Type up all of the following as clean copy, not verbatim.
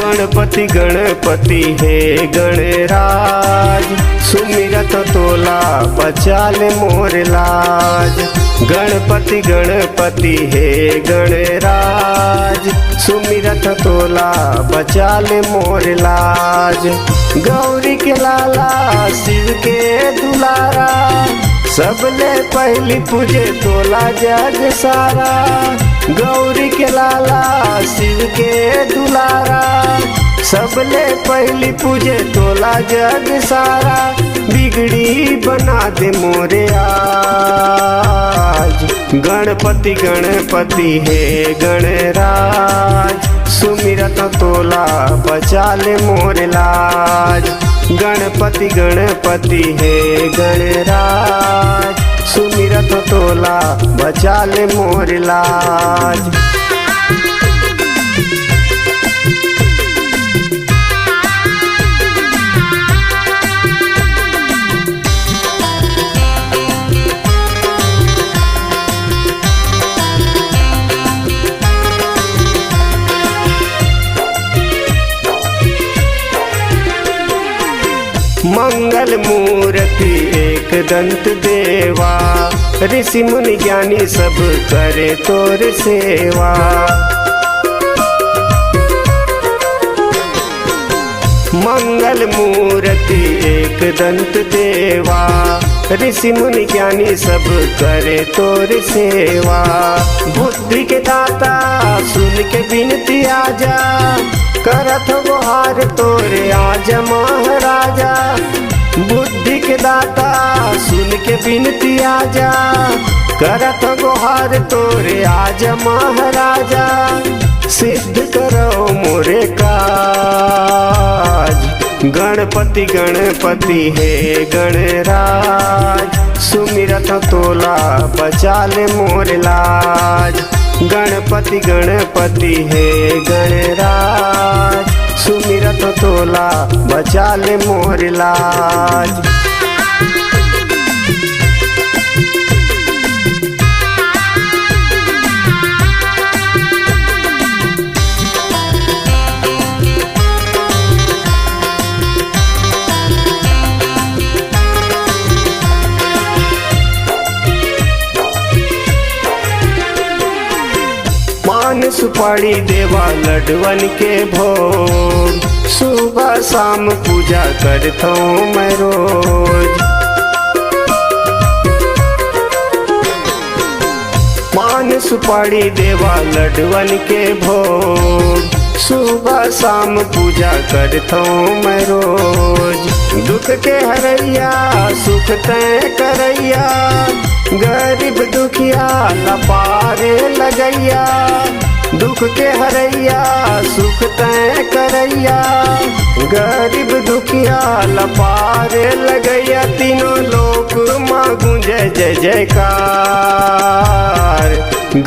गणपति गणपति हे गणराज, सुमिरत तोला बचा ले मोर लाज। गणपति गणपति हे गणराज, सुमिरत तोला बचा ले मोर लाज। गौरी के लाला शिव के दुलारा, सबले पहली पूजे तोला जग सारा। गौरी के लाला शिव के दुलारा, सबले पहली पूजे तोला जग सारा। बिगड़ी बना दे मोरे आज, गणपति गणपति हे गणराज, सुमिरत तोला बचा ले मोर लाज। गणपति गणपति हे गणराज, सुमिरत तोला बचा ले मोर लाज। मंगल मूर्ति एक दंत देवा, ऋषि मुनि ज्ञानी सब करे तोर सेवा। मंगल मूर्ति एक दंत देवा, ऋषि मुनि ज्ञानी सब करे तोर सेवा। बुद्धि के दाता सुन के बिनती आजा, करत गुहार तोरे आज महाराजा। बुद्धि के दाता सुन के बिनती आजा, करत गुहार तोरे आज महाराजा। सिद्ध करो मोरे काज, गणपति गणपति हे गणराज, सुमिरत तोला बचा ले मोर लाज। गणपति गणपति हे गणराज, सुमिरत तोला बचा ले मोर लाज। पान सुपारी देवा लडवन के भोग, सुबह शाम पूजा करता हूँ मैं रोज। पान सुपारी देवा लडवन के भोग, सुबह शाम पूजा करता हूँ मैं रोज। दुख के हरैया सुख तय करैया, गरीब दुखिया लपारे लगैया। दुख के हरैया सुख तय करैया, गरीब दुखिया लपारे लगैया। तीनों लोक मांगू जय जय जयकार,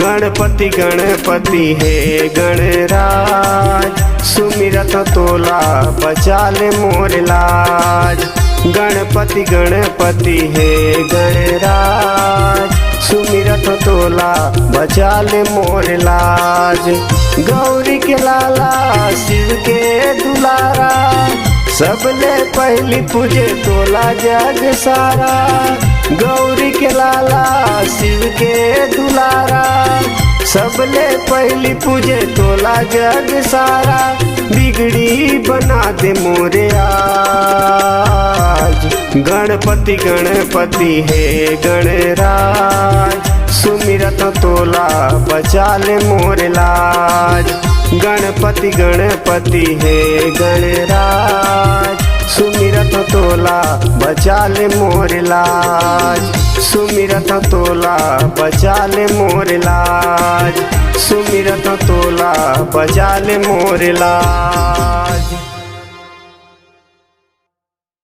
गणपति गणपति हे गणराज, सुमिरत तोला बचा ले मोर लाज। गणपति गणपति हे गणराज, सुमिरत तोला बचा ले मोर लाज। गौरी के लाला शिव के दुलारा, सबले पहली पूजे तोला जग सारा। गौरी के लाला शिव के दुलारा, सबले पहली पूजे तोला जग सारा। बिगड़ी बना दे मोरे आज, गणपति गणपति हे गणराज, सुमिरत तोला बचा ले मोर लाज। गणपति गणपति हे गणराज, सुमिरत तोला बचा ले मोर लाज। सुमिरत तोला बचा ले मोर लाज, सुमिरत तोला बचा ले मोर लाज।